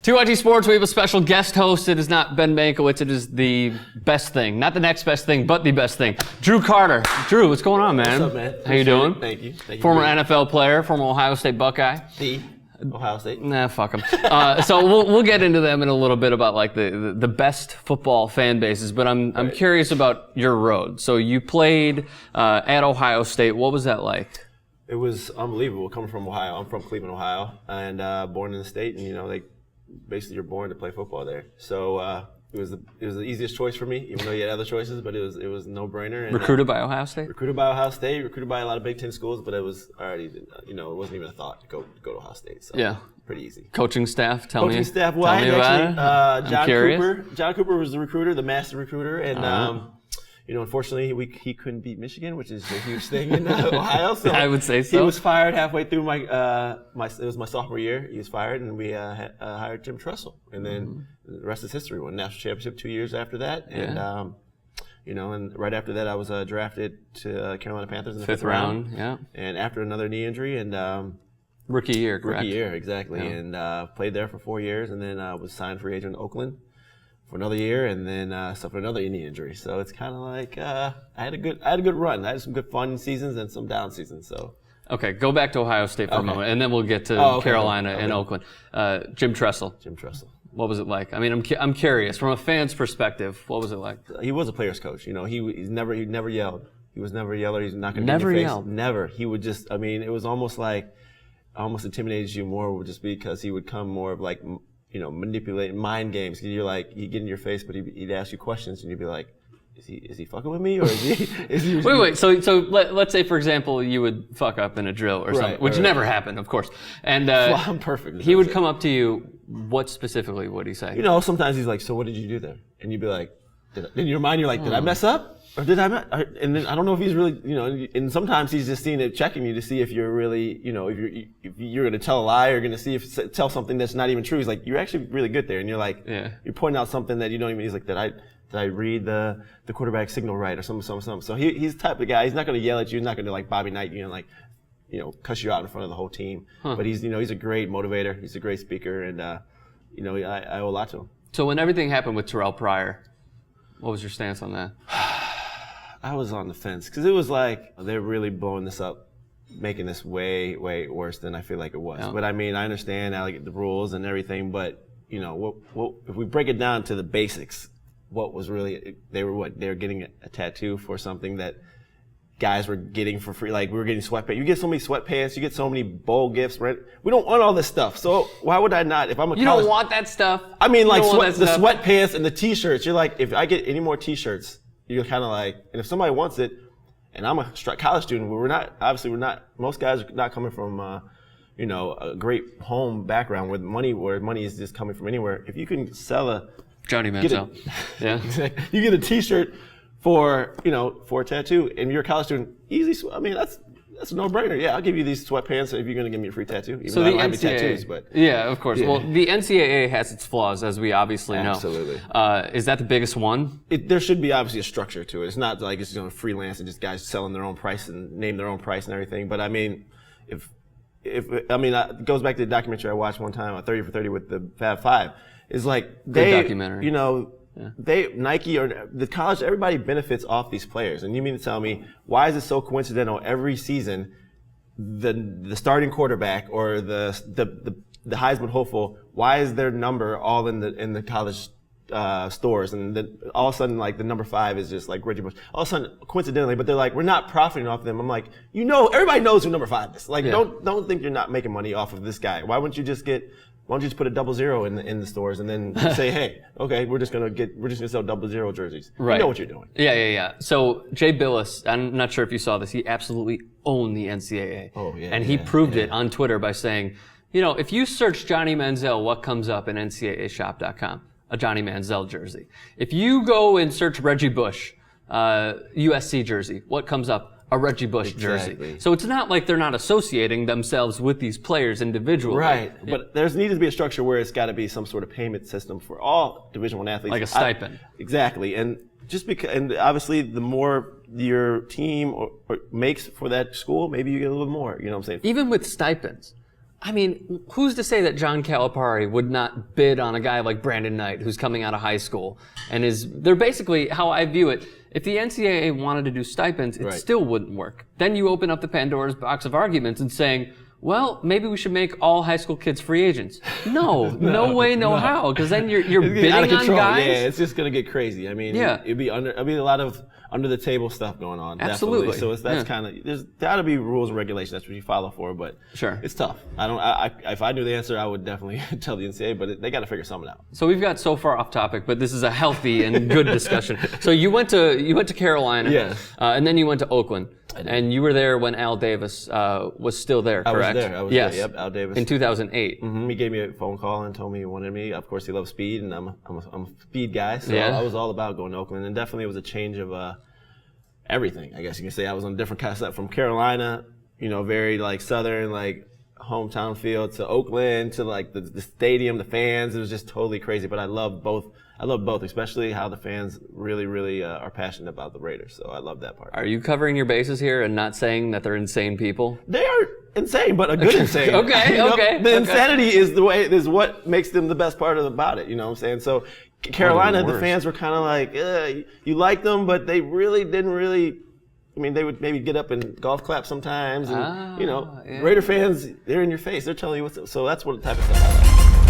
TYTSports, we have a special guest host. It is not Ben Mankiewicz. It is the best thing. Not the next best thing, but the best thing. Drew Carter. Drew, what's going on, man? What's up, man? How you doing? Thank you. Former NFL player, former Ohio State Buckeye. The Ohio State. Nah, fuck them. So we'll get into them in a little bit about like the best football fan bases, but I'm curious about your road. So you played at Ohio State. What was that like? It was unbelievable coming from Ohio. I'm from Cleveland, Ohio, and born in the state, and basically you're born to play football there. So it was the easiest choice for me, even though you had other choices, but it was a no-brainer. And, recruited by Ohio State? Recruited by Ohio State, recruited by a lot of Big Ten schools, but it was already, it wasn't even a thought to go to Ohio State. So yeah. Pretty easy. Coaching staff, tell me about it. John Cooper was the recruiter, the master recruiter, and unfortunately he couldn't beat Michigan, which is a huge thing in Ohio. So I would say so. He was fired halfway through it was my sophomore year. He was fired, and we hired Jim Tressel, and then the rest is history. Won national championship 2 years after that, and and right after that I was drafted to Carolina Panthers in the fifth round. Yeah, and after another knee injury and. Rookie year, correct? Rookie year, exactly, and played there for 4 years, and then was signed free agent in Oakland for another year, and then suffered another knee injury. So it's kind of like I had a good run. I had some good fun seasons and some down seasons. So okay, go back to Ohio State for a moment, and then we'll get to Carolina and Oakland. Jim Tressel. What was it like? I mean, I'm curious from a fan's perspective. What was it like? He was a player's coach. He never yelled. He was never a yeller. He's not going to get in your face. Never yelled. Never. He would just. I mean, it was almost intimidated you more just because he would come more of like, manipulate mind games. He'd get in your face, but he'd ask you questions, and you'd be like, is he fucking with me, or is he? Wait. So let's say, for example, you would fuck up in a drill or something, which never happened, of course. And well, I'm perfect. He would come up to you. What specifically would he say? Sometimes he's like, so what did you do there? And you'd be like, in your mind, you're like, did I mess up? Or did I not? And then I don't know if he's really, and sometimes he's just checking you to see if you're really, if you're going to tell a lie or going to see tell something that's not even true. He's like, you're actually really good there. And you're like, you're pointing out something that you don't even, he's like, did I read the quarterback signal right or something. So he's the type of guy, he's not going to yell at you. He's not going to like Bobby Knight, cuss you out in front of the whole team. But he's a great motivator. He's a great speaker. And, I owe a lot to him. So when everything happened with Terrell Pryor, what was your stance on that? I was on the fence because it was like they're really blowing this up, making this way, way worse than I feel like it was. Yeah. But I mean, I understand the rules and everything, but if we break it down to the basics, what was really they were getting a tattoo for something that guys were getting for free. Like we were getting sweatpants. You get so many sweatpants. You get so many bowl gifts. Right? We don't want all this stuff. So why would I not? If I'm you don't want that stuff. I mean, like the sweatpants and the T-shirts. You're like, if I get any more T-shirts. You're kind of like, and if somebody wants it, and I'm a college student, most guys are not coming from, a great home background where money is just coming from anywhere. If you can sell Johnny Manziel. Yeah. Exactly. You get a T-shirt for a tattoo, and you're a college student, easy. I mean, that's a no-brainer. Yeah, I'll give you these sweatpants if you're going to give me a free tattoo. Even though I don't have any tattoos, but yeah, of course. Yeah. Well, the NCAA has its flaws, as we obviously know. Absolutely. Is that the biggest one? There should be obviously a structure to it. It's not like it's freelance and just guys selling their own price and name their own price and everything. But I mean, it goes back to the documentary I watched one time, 30 for 30 with the Fab Five. It's like good documentary. Nike or the college, everybody benefits off these players. And you mean to tell me, why is it so coincidental every season the starting quarterback or the Heisman hopeful, why is their number all in the college stores, and then all of a sudden like the number 5 is just like Reggie Bush. All of a sudden, coincidentally, but they're like, we're not profiting off them. I'm like, everybody knows who number 5 is. Like, don't think you're not making money off of this guy. Why don't you just put a 00 in the stores and then say, hey, okay, we're just gonna sell 00 jerseys. Right. You know what you're doing. Yeah. So Jay Billis, I'm not sure if you saw this, he absolutely owned the NCAA. Oh yeah. And he proved it on Twitter by saying, if you search Johnny Manziel, what comes up in NCAAshop.com? A Johnny Manziel jersey. If you go and search Reggie Bush, USC jersey, what comes up? A Reggie Bush jersey. So it's not like they're not associating themselves with these players individually. Right. Yeah. But there's needs to be a structure where it's got to be some sort of payment system for all Division I athletes. Like a stipend. Exactly. And and obviously the more your team or makes for that school, maybe you get a little bit more. You know what I'm saying? Even with stipends, I mean, who's to say that John Calipari would not bid on a guy like Brandon Knight, who's coming out of high school, and they're basically, how I view it, if the NCAA wanted to do stipends, it still wouldn't work. Then you open up the Pandora's box of arguments and saying, well, maybe we should make all high school kids free agents. No way, no how, because then you're bidding on guys. Yeah, it's just gonna get crazy. I mean, it'd be a lot of under the table stuff going on. Absolutely. Definitely. So that's kind of, there's gotta be rules and regulations. That's what you follow for, but it's tough. If I knew the answer, I would definitely tell the NCAA, but they got to figure something out. So we've got so far off topic, but this is a healthy and good discussion. So you went to Carolina, and then you went to Oakland, and you were there when Al Davis was still there, correct? I was there. Yep, Al Davis. In 2008. Mm-hmm. He gave me a phone call and told me he wanted me. Of course, he loves speed, and I'm a speed guy, so I was all about going to Oakland, and definitely it was a change of everything. I guess you can say I was on a different kind of set from Carolina, very like southern, like hometown feel, to Oakland, to like the stadium, the fans. It was just totally crazy. But I love both. I love both, especially how the fans really, really are passionate about the Raiders. So I love that part. Are you covering your bases here and not saying that they're insane people? They are insane, but a good insane. Okay. The insanity is what makes them the best part about it. You know what I'm saying? So Carolina, the fans were kind of like, you like them, but they really didn't really. I mean, they would maybe get up and golf clap sometimes, and Raider fans, they're in your face. They're telling you what's. So that's what the type of stuff I like.